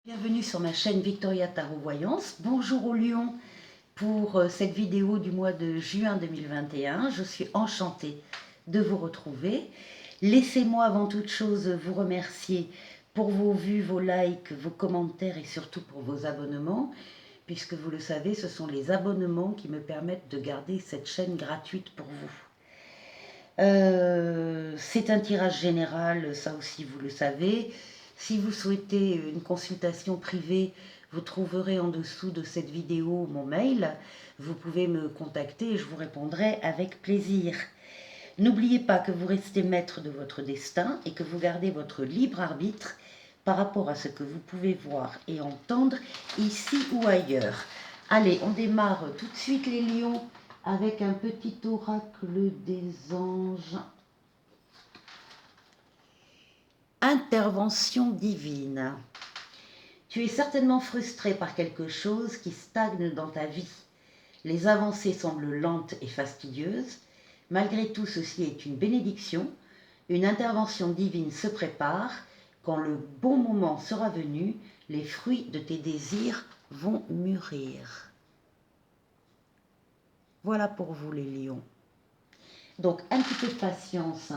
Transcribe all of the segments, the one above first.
Bienvenue sur ma chaîne Victoria Tarot Voyance. Bonjour aux lions pour cette vidéo du mois de juin 2021. Je suis enchantée de vous retrouver. Laissez-moi avant toute chose vous remercier pour vos vues, vos likes, vos commentaires et surtout pour vos abonnements. Puisque vous le savez, ce sont les abonnements qui me permettent de garder cette chaîne gratuite pour vous. C'est un tirage général, ça aussi vous le savez. Si vous souhaitez une consultation privée, vous trouverez en dessous de cette vidéo mon mail. Vous pouvez me contacter et je vous répondrai avec plaisir. N'oubliez pas que vous restez maître de votre destin et que vous gardez votre libre arbitre par rapport à ce que vous pouvez voir et entendre ici ou ailleurs. Allez, on démarre tout de suite les lions avec un petit oracle des anges. Intervention divine. Tu es certainement frustré par quelque chose qui stagne dans ta vie. Les avancées semblent lentes et fastidieuses. Malgré tout, ceci est une bénédiction. Une intervention divine se prépare. Quand le bon moment sera venu, les fruits de tes désirs vont mûrir. Voilà pour vous les lions. Donc un petit peu de patience,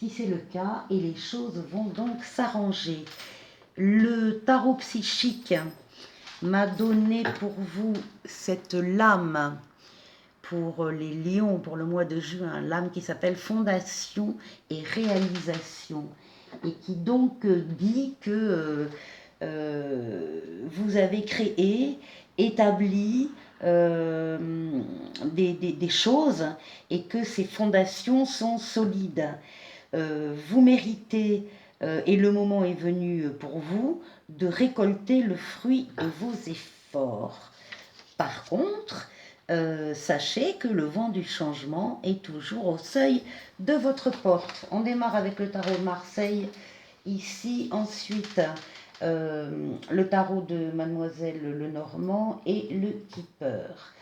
si c'est le cas, et les choses vont donc s'arranger. Le tarot psychique m'a donné pour vous cette lame pour les lions pour le mois de juin, lame qui s'appelle Fondation et Réalisation, et qui donc dit que vous avez créé, établi des choses et que ces fondations sont solides. Vous méritez, et le moment est venu pour vous, de récolter le fruit de vos efforts. Par contre, sachez que le vent du changement est toujours au seuil de votre porte. On démarre avec le tarot de Marseille. Ici, ensuite, le tarot de Mademoiselle Lenormand et le Keeper.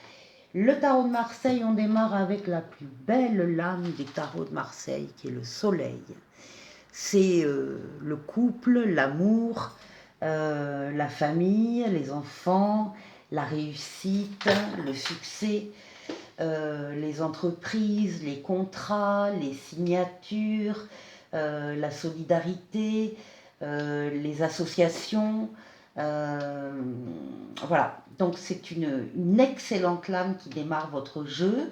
Le tarot de Marseille, on démarre avec la plus belle lame des tarots de Marseille, qui est le soleil. C'est le couple, l'amour, la famille, les enfants, la réussite, le succès, les entreprises, les contrats, les signatures, la solidarité, les associations. Voilà, donc c'est une excellente lame qui démarre votre jeu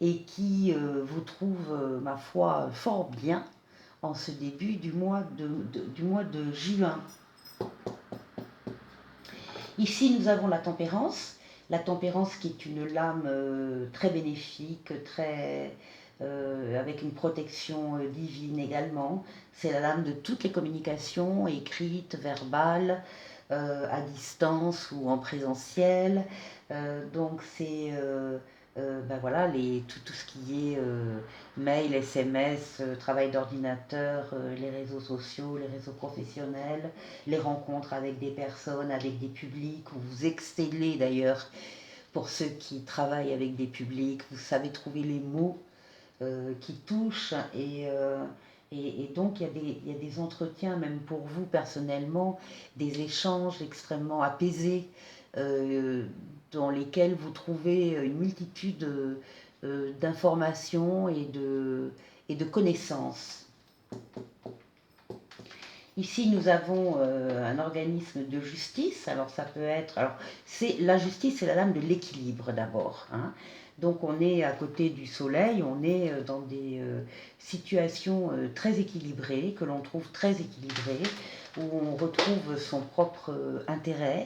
et qui vous trouve, ma foi, fort bien en ce début du mois de juin. Ici, nous avons la tempérance. La tempérance qui est une lame très bénéfique, avec une protection divine également. C'est la lame de toutes les communications, écrites, verbales, à distance ou en présentiel. Donc c'est ben voilà, tout ce qui est mail, SMS, travail d'ordinateur, les réseaux sociaux, les réseaux professionnels, les rencontres avec des personnes, avec des publics, où vous excellez d'ailleurs pour ceux qui travaillent avec des publics, vous savez trouver les mots qui touchent et donc il y a des entretiens, même pour vous personnellement, des échanges extrêmement apaisés dans lesquels vous trouvez une multitude d'informations et de connaissances. Ici, nous avons un organisme de justice. Alors, ça peut être... Alors, la justice, c'est la lame de l'équilibre d'abord. Hein. Donc, on est à côté du soleil, on est dans des situations très équilibrées, que l'on trouve très équilibrées, où on retrouve son propre intérêt.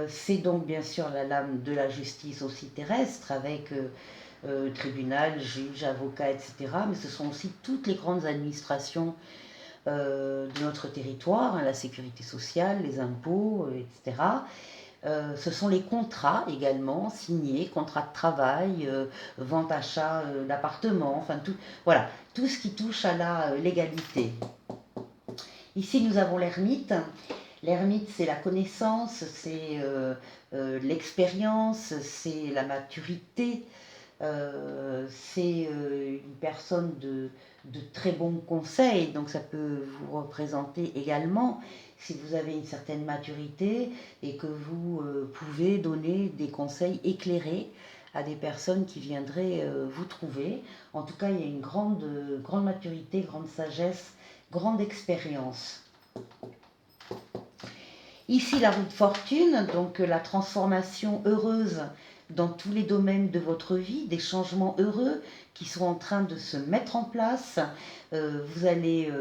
C'est donc bien sûr la lame de la justice aussi terrestre, avec tribunal, juge, avocat, etc. Mais ce sont aussi toutes les grandes administrations de notre territoire, hein, la sécurité sociale, les impôts, etc. Ce sont les contrats également signés, contrats de travail, vente-achat d'appartements, enfin tout, voilà, tout ce qui touche à la légalité. Ici, nous avons l'ermite. L'ermite, c'est la connaissance, c'est l'expérience, c'est la maturité, c'est une personne de très bons conseils, donc ça peut vous représenter également. si vous avez une certaine maturité et que vous pouvez donner des conseils éclairés à des personnes qui viendraient vous trouver. En tout cas, il y a une grande maturité, grande sagesse, grande expérience. Ici, la roue de fortune, donc la transformation heureuse dans tous les domaines de votre vie, des changements heureux qui sont en train de se mettre en place. Vous allez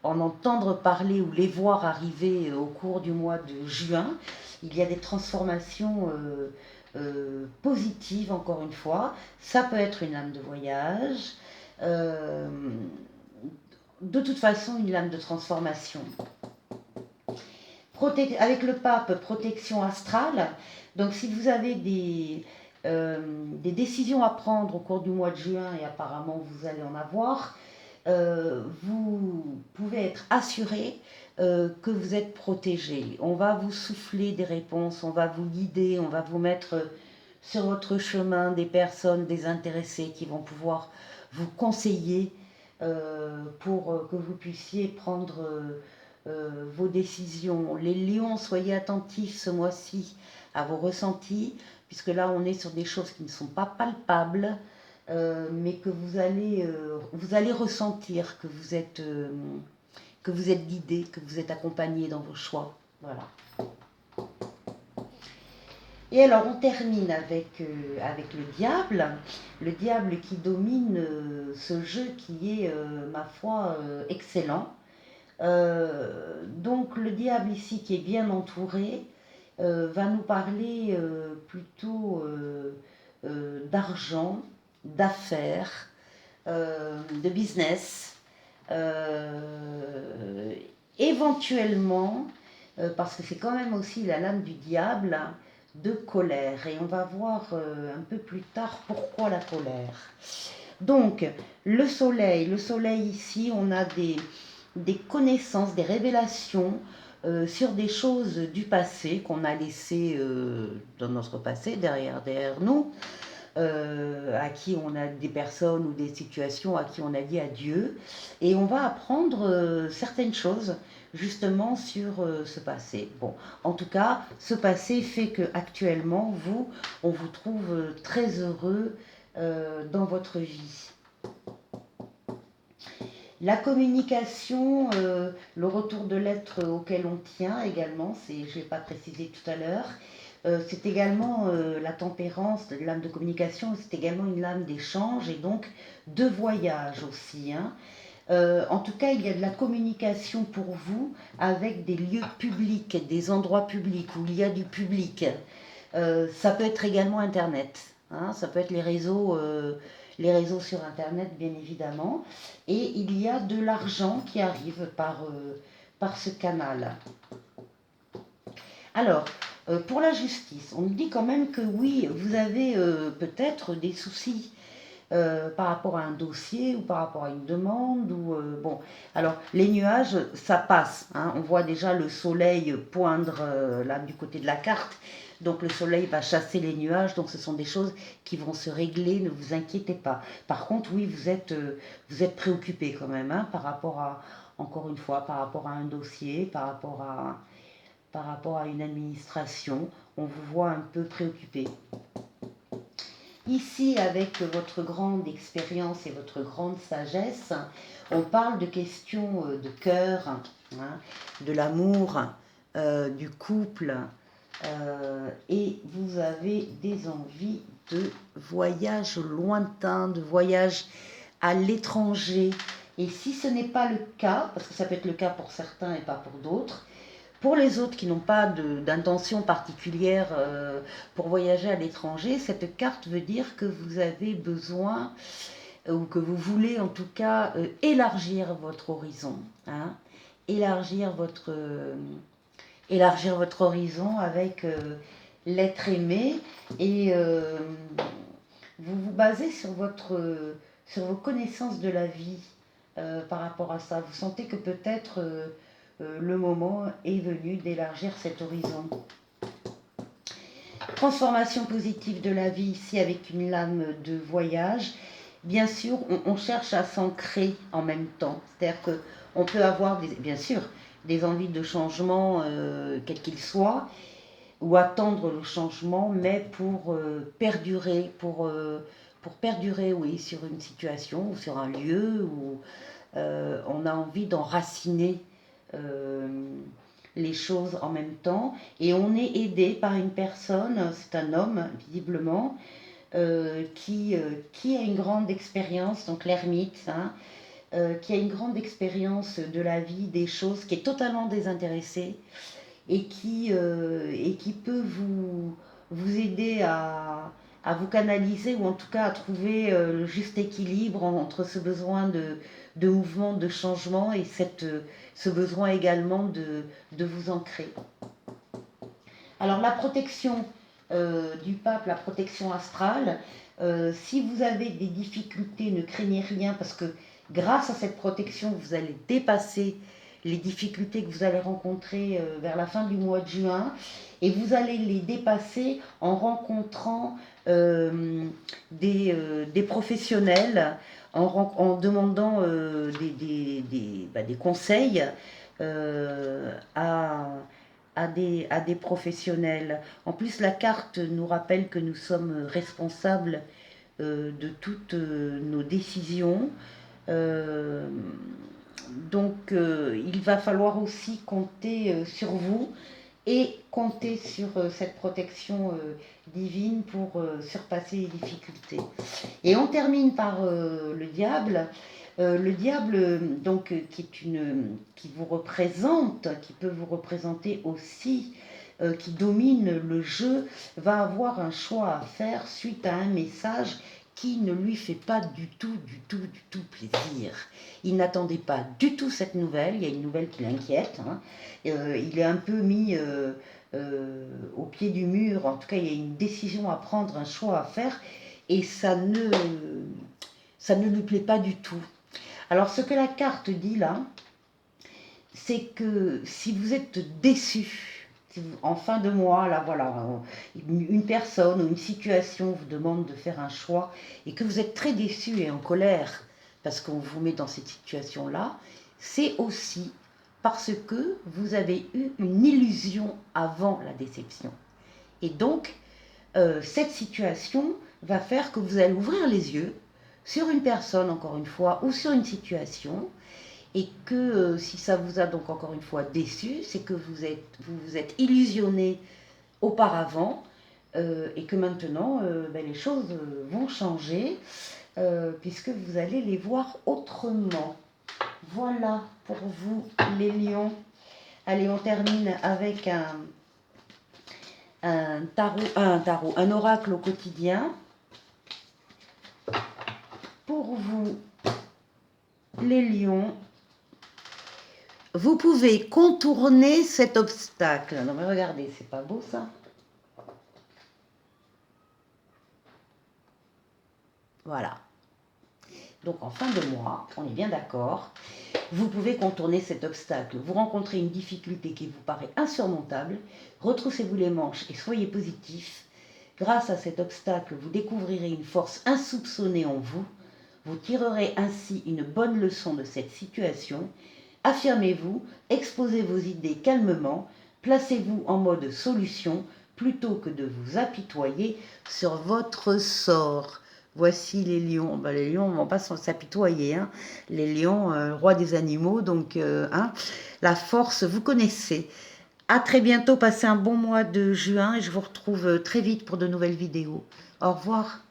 en entendre parler ou les voir arriver au cours du mois de juin. Il y a des transformations positives, encore une fois. Ça peut être une lame de voyage. De toute façon, une lame de transformation. Avec le pape, protection astrale. Donc si vous avez des décisions à prendre au cours du mois de juin, et apparemment vous allez en avoir, vous pouvez être assuré que vous êtes protégé. On va vous souffler des réponses, on va vous guider, on va vous mettre sur votre chemin des personnes, des intéressés qui vont pouvoir vous conseiller pour que vous puissiez prendre vos décisions. Les lions, soyez attentifs ce mois-ci à vos ressentis, puisque là on est sur des choses qui ne sont pas palpables, mais que vous allez ressentir que vous êtes guidé, que vous êtes accompagné dans vos choix. Voilà. Et alors on termine avec le diable qui domine ce jeu qui est, ma foi, excellent. Donc le diable ici qui est bien entouré va nous parler plutôt d'argent, d'affaires, de business, éventuellement, parce que c'est quand même aussi la lame du diable, de colère. Et on va voir un peu plus tard pourquoi la colère. Donc le soleil ici, on a des connaissances, des révélations sur des choses du passé qu'on a laissées dans notre passé, derrière nous, à qui on a des personnes ou des situations à qui on a dit adieu. Et on va apprendre certaines choses justement sur ce passé. Bon, en tout cas, ce passé fait que actuellement, on vous trouve très heureux dans votre vie. La communication, le retour de l'être auquel on tient également, je ne l'ai pas précisé tout à l'heure, c'est également la tempérance, l'âme de communication, c'est également une lame d'échange et donc de voyage aussi. Hein. En tout cas, il y a de la communication pour vous avec des lieux publics, des endroits publics où il y a du public. Ça peut être également Internet, hein, ça peut être les réseaux sur Internet, bien évidemment. Et il y a de l'argent qui arrive par ce canal. Alors, pour la justice, on nous dit quand même que oui, vous avez peut-être des soucis par rapport à un dossier ou par rapport à une demande. Bon, alors les nuages, ça passe. Hein, on voit déjà le soleil poindre là du côté de la carte. Donc le soleil va chasser les nuages, donc ce sont des choses qui vont se régler, ne vous inquiétez pas. Par contre, oui, vous êtes préoccupé quand même, hein, par rapport à, encore une fois, par rapport à un dossier, par rapport à une administration, on vous voit un peu préoccupé. Ici, avec votre grande expérience et votre grande sagesse, on parle de questions de cœur, hein, de l'amour, du couple, et vous avez des envies de voyage lointain, de voyage à l'étranger. Et si ce n'est pas le cas, parce que ça peut être le cas pour certains et pas pour d'autres, pour les autres qui n'ont pas d'intention particulière pour voyager à l'étranger, cette carte veut dire que vous avez besoin, ou que vous voulez en tout cas, élargir votre horizon. Hein, élargir votre horizon avec l'être aimé, et vous vous basez sur vos connaissances de la vie par rapport à ça. Vous sentez que peut-être le moment est venu d'élargir cet horizon. Transformation positive de la vie ici avec une lame de voyage. Bien sûr, on cherche à s'ancrer en même temps. C'est-à-dire qu'on peut avoir, bien sûr, des envies de changement, quel qu'il soit, ou attendre le changement, mais pour perdurer, oui, sur une situation ou sur un lieu où on a envie d'enraciner euh, les choses en même temps. Et on est aidé par une personne, c'est un homme visiblement, qui a une grande expérience, donc l'ermite, hein, qui a une grande expérience de la vie, des choses, qui est totalement désintéressé et qui peut vous aider à vous canaliser ou en tout cas à trouver le juste équilibre entre ce besoin de mouvement, de changement et ce besoin également de vous ancrer. Alors la protection du pape, la protection astrale, si vous avez des difficultés, ne craignez rien parce que grâce à cette protection, vous allez dépasser les difficultés que vous allez rencontrer vers la fin du mois de juin et vous allez les dépasser en rencontrant des professionnels, en demandant des conseils à des professionnels. En plus, la carte nous rappelle que nous sommes responsables de toutes nos décisions. Euh, il va falloir aussi compter sur vous et compter sur cette protection divine pour surpasser les difficultés. Et on termine par le diable. Le diable, donc, qui vous représente, qui peut vous représenter aussi, qui domine le jeu, va avoir un choix à faire suite à un message qui ne lui fait pas du tout plaisir. Il n'attendait pas du tout cette nouvelle, il y a une nouvelle qui l'inquiète, hein. Il est un peu mis au pied du mur, en tout cas il y a une décision à prendre, un choix à faire, et ça ne lui plaît pas du tout. Alors ce que la carte dit là, c'est que si vous êtes déçu, en fin de mois, là voilà, une personne ou une situation vous demande de faire un choix et que vous êtes très déçu et en colère parce qu'on vous met dans cette situation-là, c'est aussi parce que vous avez eu une illusion avant la déception. Et donc, cette situation va faire que vous allez ouvrir les yeux sur une personne, encore une fois, ou sur une situation, et que si ça vous a donc encore une fois déçu, c'est que vous vous êtes illusionné auparavant, et que maintenant, les choses vont changer, puisque vous allez les voir autrement. Voilà pour vous, les lions. Allez, on termine avec un oracle au quotidien. Pour vous, les lions, vous pouvez contourner cet obstacle. Non mais regardez, c'est pas beau ça? Voilà. Donc en fin de mois, on est bien d'accord, vous pouvez contourner cet obstacle. Vous rencontrez une difficulté qui vous paraît insurmontable, retroussez-vous les manches et soyez positif. Grâce à cet obstacle, vous découvrirez une force insoupçonnée en vous. Vous tirerez ainsi une bonne leçon de cette situation. Affirmez-vous, exposez vos idées calmement, placez-vous en mode solution plutôt que de vous apitoyer sur votre sort. Voici les lions. Ben, les lions, on ne va pas s'apitoyer, hein. Les lions, roi des animaux, donc hein, la force, vous connaissez. À très bientôt, passez un bon mois de juin et je vous retrouve très vite pour de nouvelles vidéos. Au revoir.